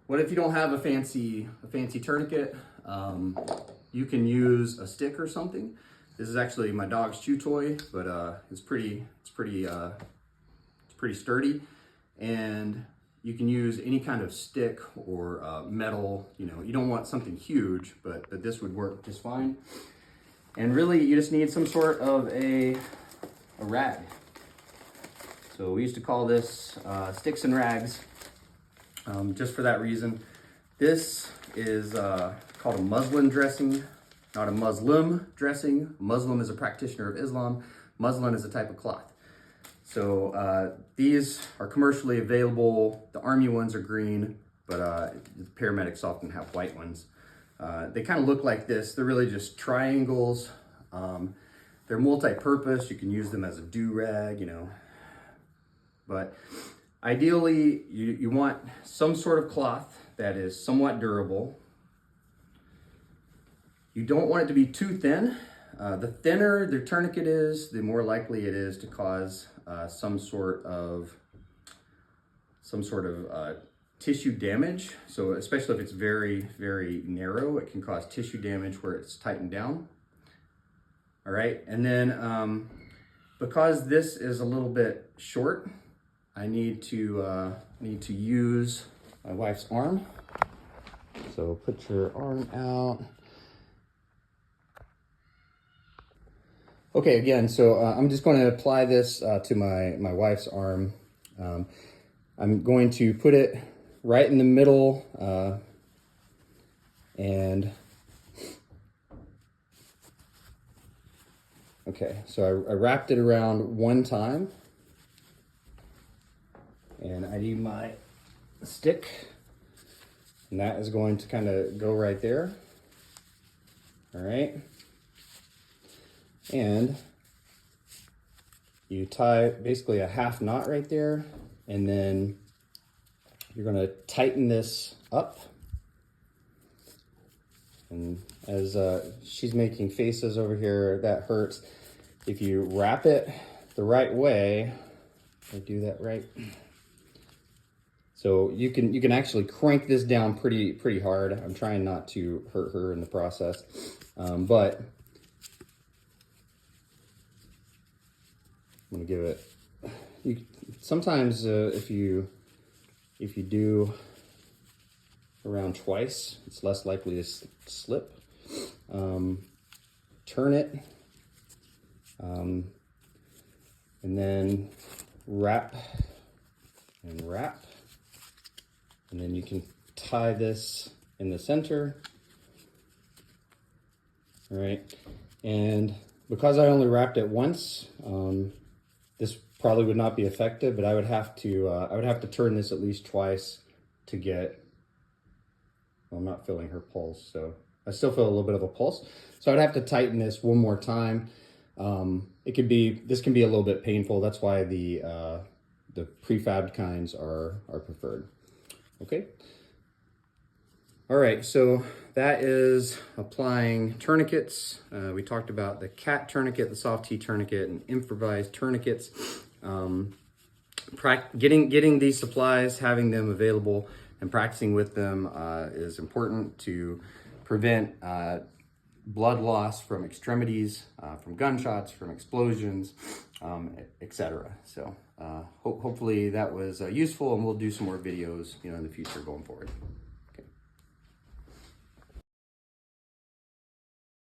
What if you don't have a fancy tourniquet? You can use a stick or something. This is actually my dog's chew toy, but it's pretty sturdy, and you can use any kind of stick or metal. You know, you don't want something huge, but this would work just fine. And really, you just need some sort of a rag. So we used to call this sticks and rags, just for that reason. This is called a muslin dressing, not a Muslim dressing. Muslim is a practitioner of Islam. Muslin is a type of cloth. So these are commercially available. The army ones are green, but the paramedics often have white ones. They kind of look like this. They're really just triangles. They're multi-purpose. You can use them as a do-rag, you know. But ideally, you want some sort of cloth that is somewhat durable. You don't want it to be too thin. The thinner the tourniquet is, the more likely it is to cause some sort of tissue damage. So especially if it's very, very narrow, it can cause tissue damage where it's tightened down. All right, and then because this is a little bit short, I need to use my wife's arm. So put your arm out. Okay, again, so I'm just going to apply this to my wife's arm. I'm going to put it right in the middle, and okay, so I wrapped it around one time, and I need my stick, and that is going to kind of go right there. All right. And you tie basically a half knot right there, and then you're going to tighten this up. And as she's making faces over here, that hurts. If you wrap it the right way, I do that right. So you can actually crank this down pretty hard. I'm trying not to hurt her in the process, but I'm gonna give it. Sometimes if you do around twice, it's less likely to slip. Turn it, and then wrap and wrap, and then you can tie this in the center. All right, and because I only wrapped it once, this probably would not be effective, but I would have to turn this at least twice to get. Well, I'm not feeling her pulse, so I still feel a little bit of a pulse. So I'd have to tighten this one more time. This can be a little bit painful. That's why the prefabbed kinds are preferred. Okay. All right, so that is applying tourniquets. We talked about the cat tourniquet, the soft T tourniquet, and improvised tourniquets. Getting these supplies, having them available, and practicing with them is important to prevent blood loss from extremities, from gunshots, from explosions, etc. So hopefully that was useful, and we'll do some more videos, in the future going forward.